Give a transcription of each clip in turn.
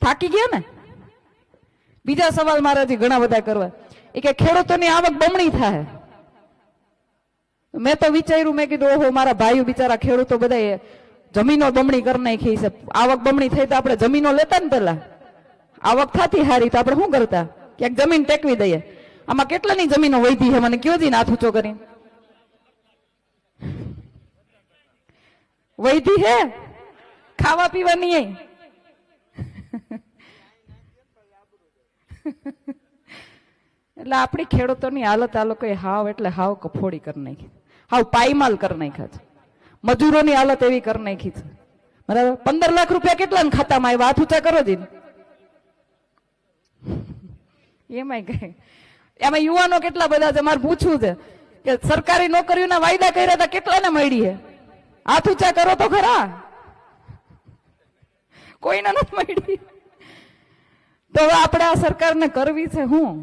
થાકી ગયા ને? બીજા સવાલ મારાથી ઘણા બધા કરવા એ કે ખેડૂતોની આવક બમણી થાય. મેં તો વિચાર્યું, મેં કીધું ઓહો મારા ભાઈઓ બિચારા ખેડૂતો બધા જમીનો બમણી કરી નાખી છે. આવક બમણી થઈ તો આપણે જમીનો લેતા ને, પેલા આવક થતી હારી તો આપણે શું કરતા? ક્યાંક જમીન ટેકવી દઈએ. આમાં કેટલાની જમીનો વધી છે મને કયો દી હાથ ઊંચો કરી? વધી હે ખાવા પીવાની? એટલે આપણી ખેડૂતોની હાલત આ લોકોએ હાવ એટલે હાવ કફોડી કરી નાખી, હાવ પાયમાલ કરી નાખ્યા છે. મજૂરોની હાલત એવી કરી નાખી છે. બરાબર, 15 લાખ રૂપિયા કેટલા ખાતામાં આવ્યા? હાથ ઊંચા કરો જી. એમાં કઈ એમાં યુવાનો કેટલા બધા છે? મારે પૂછવું છે કે સરકારી નોકરીઓના વાયદા કર્યા હતા, કેટલાને મળી છે? હાથ ઊંચા કરો તો ખરા. કોઈને નથી મળી. તો હવે આપણે આ સરકારને કરવી છે હું?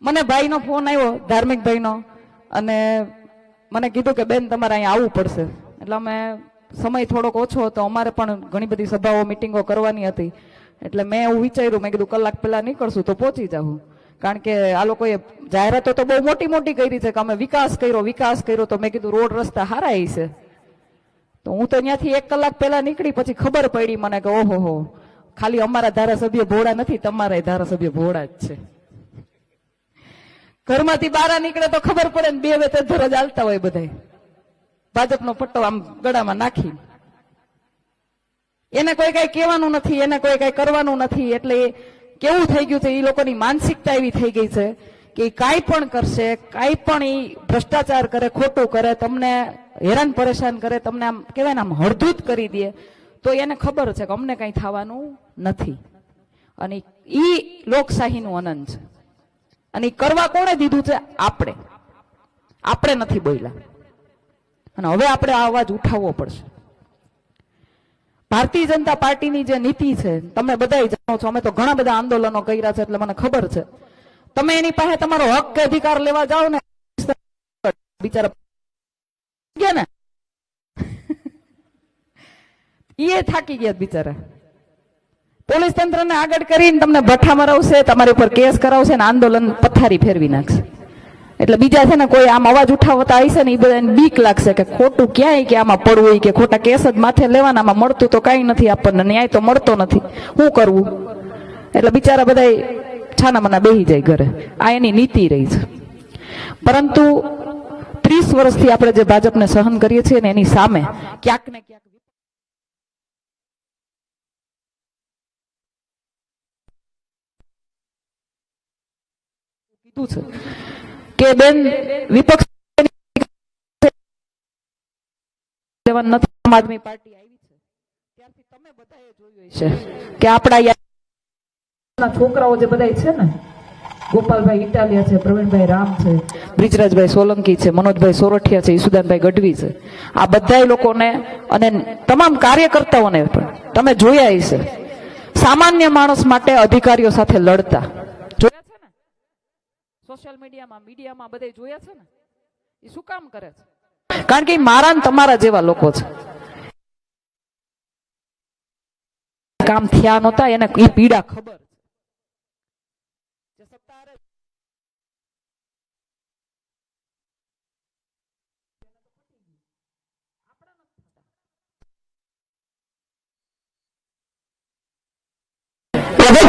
મને ભાઈનો ફોન આવ્યો, ધાર્મિક ભાઈનો, અને મને કીધું કે બેન તમારે અહીંયા આવવું પડશે. એટલે અમે સમય થોડોક ઓછો હતો, અમારે પણ ઘણી બધી સભાઓ મિટિંગો કરવાની હતી. એટલે મેં એવું વિચાર્યું, મેં કીધું કલાક પહેલા નીકળશું તો પહોંચી જાઉં. કારણ કે આ લોકોએ જાહેરાતો તો બહુ મોટી મોટી કરી છે કે અમે વિકાસ કર્યો. તો મેં કીધું રોડ રસ્તા હારા છે. તો હું તો ત્યાંથી 1 કલાક પહેલા નીકળી, પછી ખબર પડી મને કે ઓહો ખાલી અમારા ધારાસભ્ય ભોળા નથી, તમારા ધારાસભ્ય ભોળા જ છે. ઘરમાંથી બહાર નીકળે તો ખબર પડે ને, 2 વેતર જ હાલતા હોય બધા ભાજપનો પટ્ટો આમ ગળામાં નાખી. એને કોઈ કઈ કહેવાનું નથી, એને કોઈ કઈ કરવાનું નથી. એટલે કેવું થઈ ગયું છે, એ લોકોની માનસિકતા એવી થઈ ગઈ છે કે એ કાંઈ પણ કરશે, કાંઈ પણ એ ભ્રષ્ટાચાર કરે, ખોટું કરે, તમને હેરાન પરેશાન કરે, તમને આમ કહેવાય ને આમ હળધૂત કરી દે, તો એને ખબર છે કે અમને કઈ થવાનું નથી. અને ઈ લોકશાહીનું અનંત છે. અને કરવા કોણે દીધું છે? આપણે નથી બોલ્યા. અને હવે આપણે આ અવાજ ઉઠાવવો પડશે. ભારતીય જનતા પાર્ટીની જે નીતિ છે તમે બધા જાણો છો, અમે તો ઘણા બધા આંદોલનો કર્યા છે, એટલે મને ખબર છે. તમે એની પાસે તમારો હક કે અધિકાર લેવા જાઓ ને, બિચારા ગયા ને એ થાકી ગયા બિચારા. પોલીસ તંત્રને આગળ કરીને તમને ભઠ્ઠા મરાવશે, તમારી ઉપર કેસ કરાવશે ને આંદોલન પથારી ફેરવી નાખશે. એટલે બીજા છે ને કોઈ આમ અવાજ ઉઠાવતા આવી છે ને, એ બધાને બીક લાગશે કે ખોટું ક્યાંય કે આમાં પડવું, કે ખોટા કેસ જ માથે લેવાના, આમાં મળતું તો કઈ નથી, આપણને ન્યાય તો મળતો નથી, શું કરવું? એટલે બિચારા બધા છાના મના બેહી જાય ઘરે. આ એની નીતિ રહી છે. પરંતુ 30 વર્ષથી આપણે જે ભાજપને સહન કરીએ છીએ ને, એની સામે ક્યાંક ને ક્યાંક કીધું છે કે બેન વિપક્ષ નથી. આમ આદમી પાર્ટી આવી છે ત્યારથી તમે બધાએ જોયું છે કે આપણા છોકરાઓ જે બધા છે ને, ગોપાલભાઈ ઇટાલિયા છે, પ્રવીણભાઈ રામ છે, બ્રિજરાજભાઈ સોલંકી છે, મનોજભાઈ સોરઠિયા છે, ઈસુદાનભાઈ ગઢવી છે, આ બધા લોકોને અને તમામ કાર્યકર્તાઓને પણ તમે જોયા હશે સામાન્ય માણસ માટે અધિકારીઓ સાથે લડતા. જોયા છે ને સોશિયલ મીડિયામાં બધે જોયા છે ને. એ શું કામ કરે છે? કારણ કે મારા ને તમારા જેવા લોકો છે. કામ થયા નહોતા, એને એ પીડા ખબર.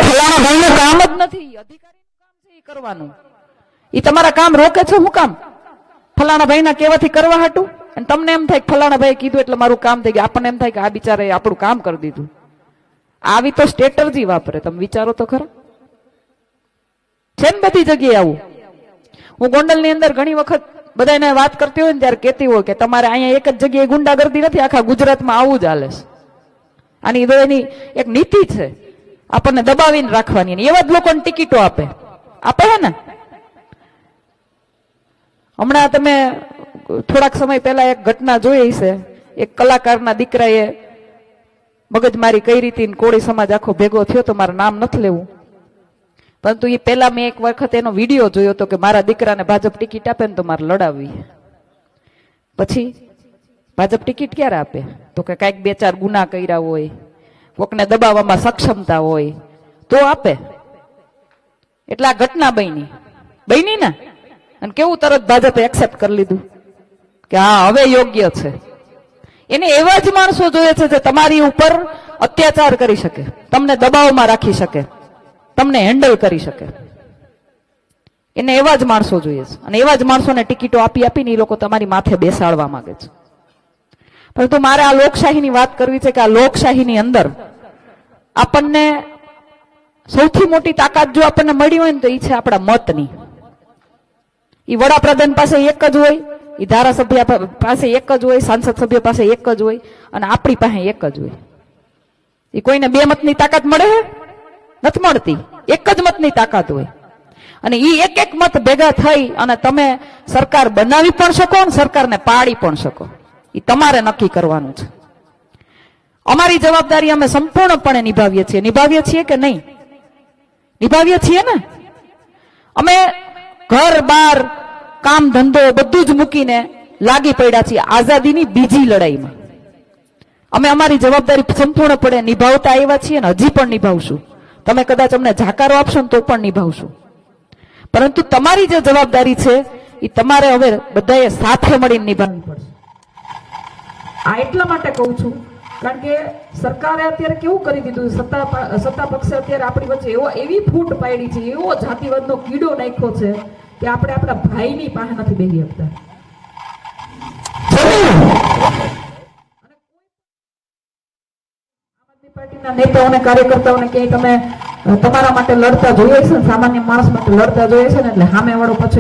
ફલાણા ભાઈનું કામ જ નથી, અધિકારીનું કામ છે એ કરવાનું. એ તમારા કામ રોકે છે શું કામ? ફલાણા ભાઈના કહેવાથી કરવા હાટું. અને તમને એમ થાય કે ફલાણા ભાઈ કીધું એટલે મારું કામ થઈ ગયું. આપણને એમ થાય કે આ બિચારે આપણું કામ કરી દીધું. આવી તો સ્ટ્રેટર્જી વાપરે. તમે વિચારો તો ખરા. છે ને બધી જગ્યાએ આવું. હું ગોંડલની અંદર ઘણી વખત બધાને વાત કરતી હોય ને ત્યારે કહેતી હોય કે તમારે અહીંયા એક જ જગ્યાએ ગુંડાગર્દી નથી, આખા ગુજરાતમાં આવું જ હાલે છે. આની એની એક નીતિ છે, આપણને દબાવીને રાખવાની. એવા જ લોકોને ટિકિટો આપે હે ને. હમણાં તમે થોડાક સમય પહેલા એક ઘટના જોઈ છે. એક કલાકારના દીકરાએ મગજમારી કઈ રીતે કોળી સમાજ આખો ભેગો થયો તો મારું નામ નથી લેવું, પરંતુ એ પહેલા મેં એક વખત એનો વિડીયો જોયો હતો કે મારા દીકરાને ભાજપ ટિકિટ આપે ને તો મારે લડાવવી. પછી ભાજપ ટિકિટ ક્યારે આપે? તો કે કાંઈક 2-4 ગુના કર્યા હોય, કોકને દબાવવામાં સક્ષમતા હોય તો આપે. એટલે આ ઘટના બની ને, અને કેવું તરત ભાજપે એક્સેપ્ટ કરી લીધું કે હા હવે યોગ્ય છે. એને એવા જ માણસો જોઈએ છે જે તમારી ઉપર અત્યાચાર કરી શકે, તમને દબાવમાં રાખી શકે, તમને હેન્ડલ કરી શકે. એને એવા જ માણસો જોઈએ છે, અને એવા જ માણસોને ટિકિટો આપીને એ લોકો તમારી માથે બેસાડવા માંગે છે. પરંતુ મારે આ લોકશાહીની વાત કરવી છે કે આ લોકશાહીની અંદર આપણને સૌથી મોટી તાકાત જો આપણને મળી હોય ને તો એ છે આપણા મતની. એ વડાપ્રધાન પાસે એક જ હોય, એ ધારાસભ્ય પાસે એક જ હોય, સાંસદ સભ્ય પાસે એક જ હોય, અને આપણી પાસે એક જ હોય. એ કોઈને બે મતની તાકાત મળે નથી મળતી, એક જ મતની તાકાત હોય. અને એ એક એક મત ભેગા થઈ અને તમે સરકાર બનાવી પણ શકો ને સરકારને પાડી પણ શકો. એ તમારે નક્કી કરવાનું છે. અમારી જવાબદારી અમે સંપૂર્ણપણે નિભાવીએ છીએ કે નહીં? નિભાવીએ છીએ ને. અમે ઘર બાર કામ ધંધો બધું જ મૂકીને લાગી પડ્યા છીએ આઝાદીની બીજી લડાઈમાં. અમે અમારી જવાબદારી સંપૂર્ણપણે નિભાવતા આવ્યા છીએ અને હજી પણ નિભાવશું. તમે કદાચ અમને જાકારો આપશો ને તો પણ નિભાવશું. પરંતુ તમારી જે જવાબદારી છે એ તમારે હવે બધાએ સાથે મળીને નિભાવવી પડશે. આ એટલા માટે કહું છું કારણ કે સરકારે અત્યારે કેવું કરી દીધું, સત્તા પક્ષે અત્યારે આપણી વચ્ચે એવી ફૂટ પાડી છે, એવો જાતિવાદનો કીડો નાખ્યો છે કે આપણે આપણા ભાઈની પાસે નથી બેસી શકતા. આમ આદમી પાર્ટીના નેતાઓને કાર્યકર્તાઓને ક્યાંય તમે તમારા માટે લડતા જોઈએ છે, સામાન્ય માણસ માટે લડતા જોઈએ છે ને, એટલે સામે વાળો પછી